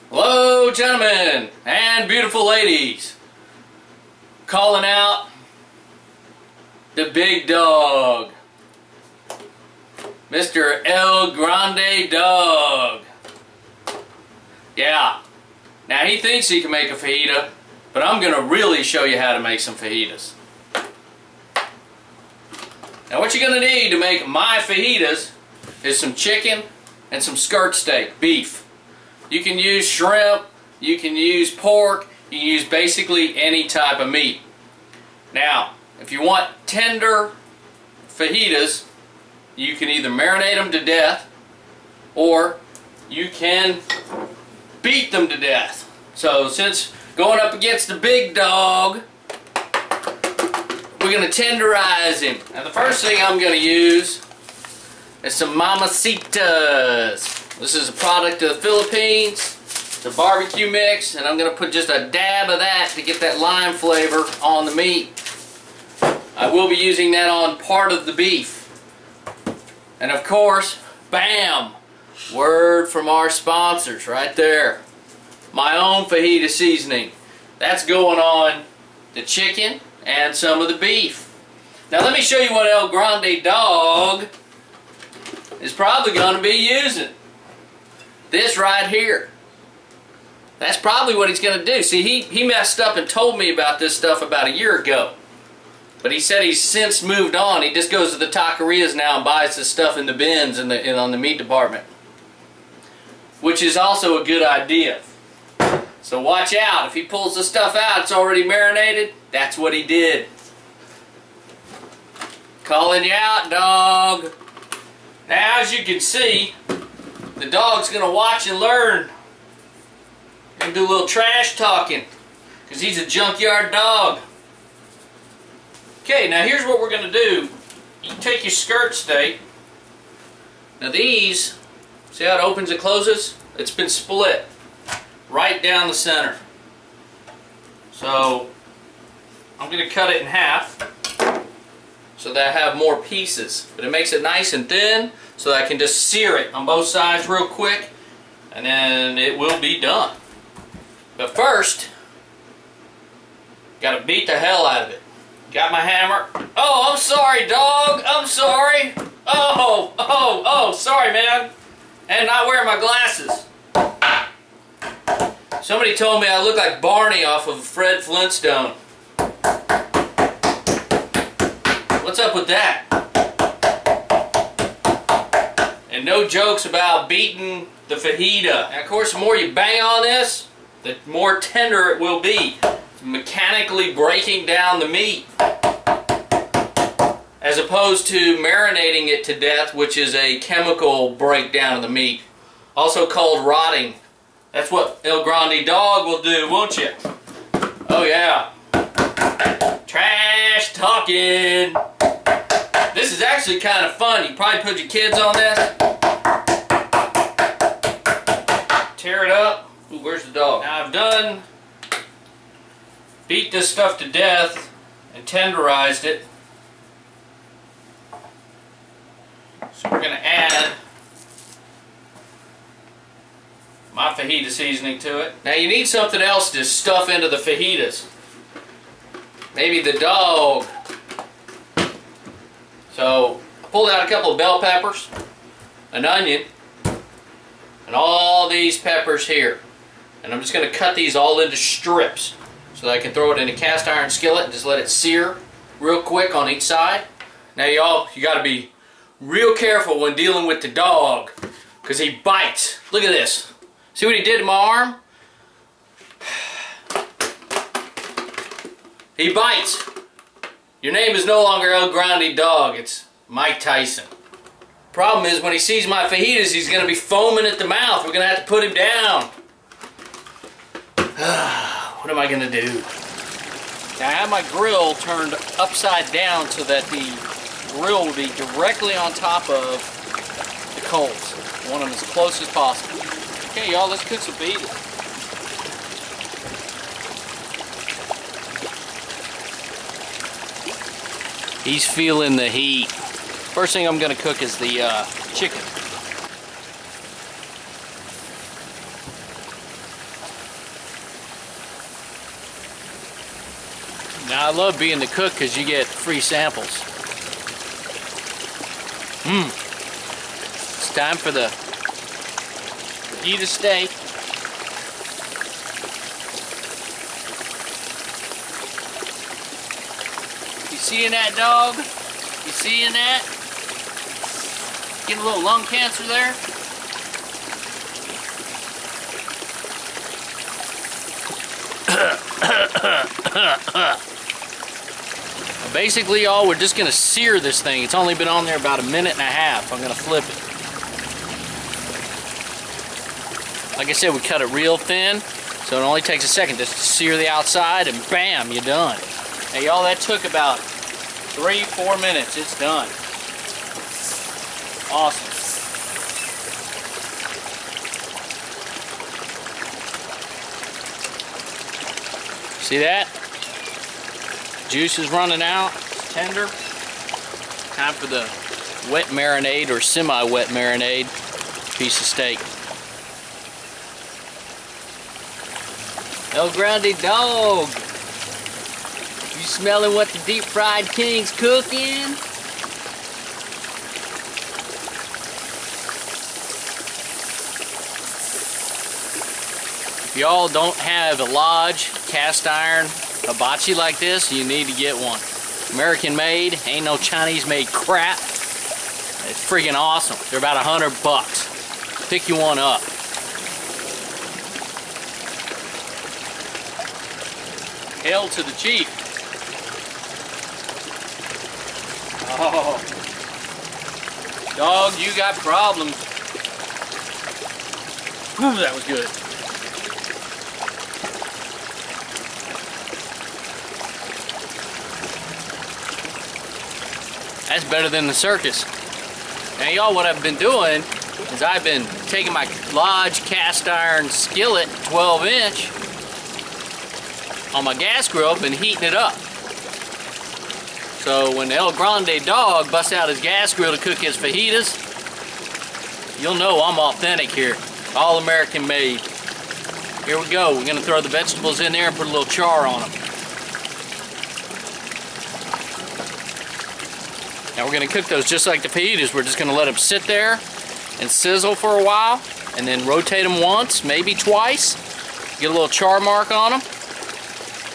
Hello, gentlemen and beautiful ladies. Calling out the big dog, Mr. ElGrandeDawg. Yeah, now he thinks he can make a fajita, but I'm going to really show you how to make some fajitas. Now what you're going to need to make my fajitas is some chicken and some skirt steak, beef. You can use shrimp, you can use pork, you can use basically any type of meat. Now, if you want tender fajitas, you can either marinate them to death or you can beat them to death. So since going up against the big dog, we're going to tenderize him. And the first thing I'm going to use is some mamacitas. This is a product of the Philippines. It's a barbecue mix, and I'm going to put just a dab of that to get that lime flavor on the meat. I will be using that on part of the beef. And of course, bam! Word from our sponsors right there. My own fajita seasoning. That's going on the chicken and some of the beef. Now let me show you what ElGrandeDawg is probably going to be using. This right here. That's probably what he's going to do. See, he messed up and told me about this stuff about a year ago. But he said he's since moved on. He just goes to the taquerias now and buys the stuff in the bins on the meat department. Which is also a good idea. So watch out. If he pulls the stuff out, it's already marinated. That's what he did. Calling you out, dog. Now, as you can see, the dog's going to watch and learn. And do a little trash talking. Because he's a junkyard dog. Okay, now here's what we're going to do. You take your skirt steak. Now these, see how it opens and closes? It's been split right down the center. So I'm going to cut it in half so that I have more pieces. But it makes it nice and thin so that I can just sear it on both sides real quick, and then it will be done. But first, got to beat the hell out of it. Got my hammer. Oh, I'm sorry, dog. I'm sorry. Oh, sorry, man. And not wearing my glasses. Somebody told me I look like Barney off of Fred Flintstone. What's up with that? And no jokes about beating the fajita. And of course, the more you bang on this, the more tender it will be. It's mechanically breaking down the meat. As opposed to marinating it to death, which is a chemical breakdown of the meat. Also called rotting. That's what ElGrandeDawg will do, won't you? Oh yeah. Trash talking. This is actually kind of fun. You probably put your kids on this. Tear it up. Ooh, where's the dog? Now I've done beat this stuff to death and tenderized it. So we're going to add my fajita seasoning to it. Now you need something else to stuff into the fajitas. Maybe the dog. So I pulled out a couple of bell peppers, an onion, and all these peppers here. And I'm just going to cut these all into strips so that I can throw it in a cast iron skillet and just let it sear real quick on each side. Now you got to be real careful when dealing with the dog because he bites. Look at this. See what he did to my arm? He bites. Your name is no longer ElGrandeDawg, it's Mike Tyson. Problem is, when he sees my fajitas, he's going to be foaming at the mouth. We're going to have to put him down. What am I going to do? Now I have my grill turned upside down so that the grill will be directly on top of the coals. I want them as close as possible. Okay, y'all, let's cook some fajitas. He's feeling the heat. First thing I'm going to cook is the chicken. Now I love being the cook because you get free samples. It's time for the fajita steak. You seeing that, dog? You seeing that? Getting a little lung cancer there? Basically, y'all, we're just gonna sear this thing. It's only been on there about 1.5 minutes. I'm gonna flip it. Like I said, we cut it real thin, so it only takes a second just to sear the outside, and bam, you're done. Hey, y'all, that took about 3-4 minutes. It's done. Awesome. See that? Juice is running out. It's tender. Time for the wet marinade or semi-wet marinade piece of steak. ElGrandeDawg. You smelling what the deep fried king's cooking? If y'all don't have a Lodge cast iron hibachi like this, you need to get one. American made, ain't no Chinese made crap. It's freaking awesome. They're about $100. Pick you one up. Hail to the chief. Oh, dog, you got problems. Ooh, that was good. That's better than the circus. Now, y'all, what I've been doing is I've been taking my Lodge cast iron skillet, 12-inch, on my gas grill, and heating it up. So when ElGrandeDawg busts out his gas grill to cook his fajitas, you'll know I'm authentic here. All American made. Here we go. We're going to throw the vegetables in there and put a little char on them. Now we're going to cook those just like the fajitas. We're just going to let them sit there and sizzle for a while, and then rotate them once, maybe twice. Get a little char mark on them.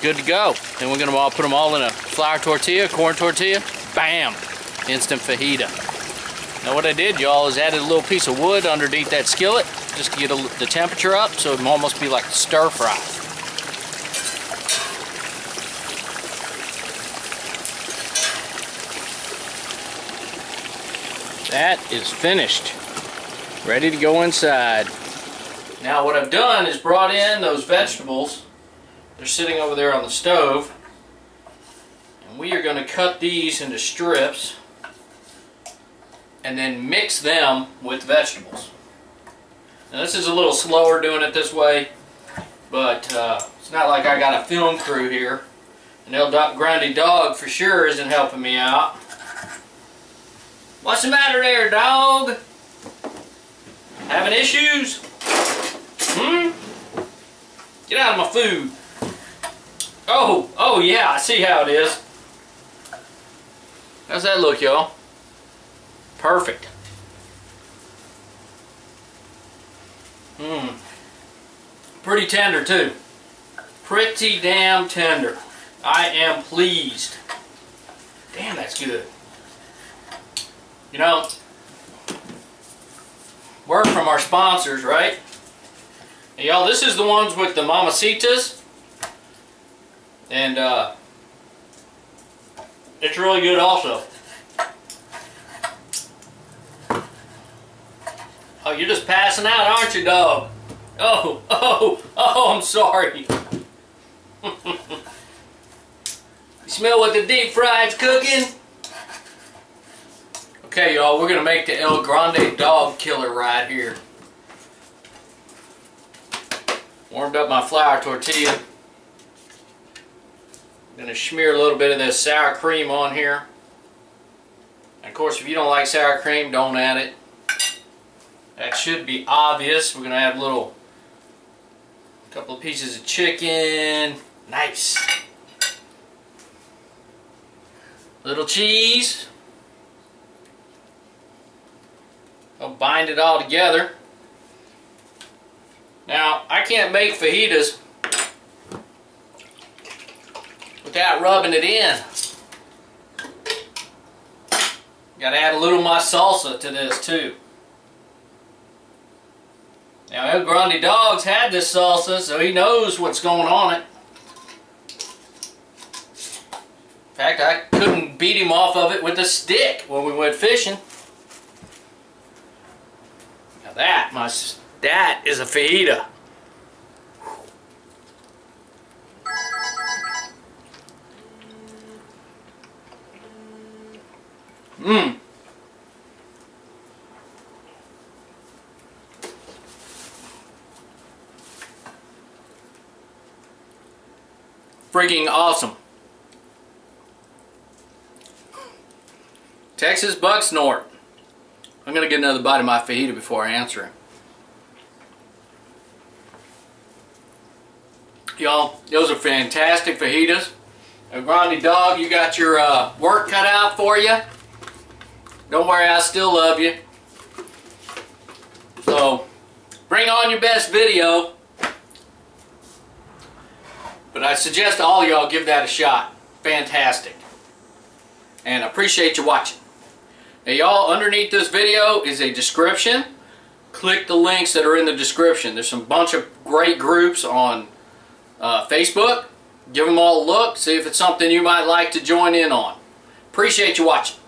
Good to go. Then we're going to put them all in a flour tortilla, corn tortilla. Bam! Instant fajita. Now what I did, y'all, is added a little piece of wood underneath that skillet just to get the temperature up, so it will almost be like a stir fry. That is finished. Ready to go inside. Now what I've done is brought in those vegetables. They're sitting over there on the stove. And we are going to cut these into strips and then mix them with vegetables. Now this is a little slower doing it this way, but it's not like I got a film crew here. And ElGrandeDawg for sure isn't helping me out. What's the matter there, dog? Having issues? Get out of my food. Oh yeah, I see how it is. How's that look, y'all? Perfect. Pretty tender too. Pretty damn tender. I am pleased. Damn, that's good. You know, word from our sponsors, right? And y'all, this is the ones with the mamacitas. And it's really good also. Oh, you're just passing out, aren't you, dog? Oh, I'm sorry. You smell what the deep fried's cooking? Okay, y'all, we're gonna make the ElGrandeDawg killer right here. Warmed up my flour tortilla. I'm gonna smear a little bit of this sour cream on here. And of course, if you don't like sour cream, don't add it. That should be obvious. We're gonna add a couple of pieces of chicken. Nice. Little cheese. I'll bind it all together. Now, I can't make fajitas without rubbing it in. Gotta add a little of my salsa to this too. Now, ElGrandeDawg's had this salsa, so he knows what's going on it. In fact, I couldn't beat him off of it with a stick when we went fishing. Now that is a fajita. Mmm. Freaking awesome. Texas buck snort. I'm going to get another bite of my fajita before I answer him. Y'all, those are fantastic fajitas. ElGrandeDawg, you got your work cut out for you. Don't worry, I still love you. So, bring on your best video. But I suggest all y'all give that a shot. Fantastic. And I appreciate you watching. Now y'all, underneath this video is a description. Click the links that are in the description. There's a bunch of great groups on Facebook. Give them all a look. See if it's something you might like to join in on. Appreciate you watching.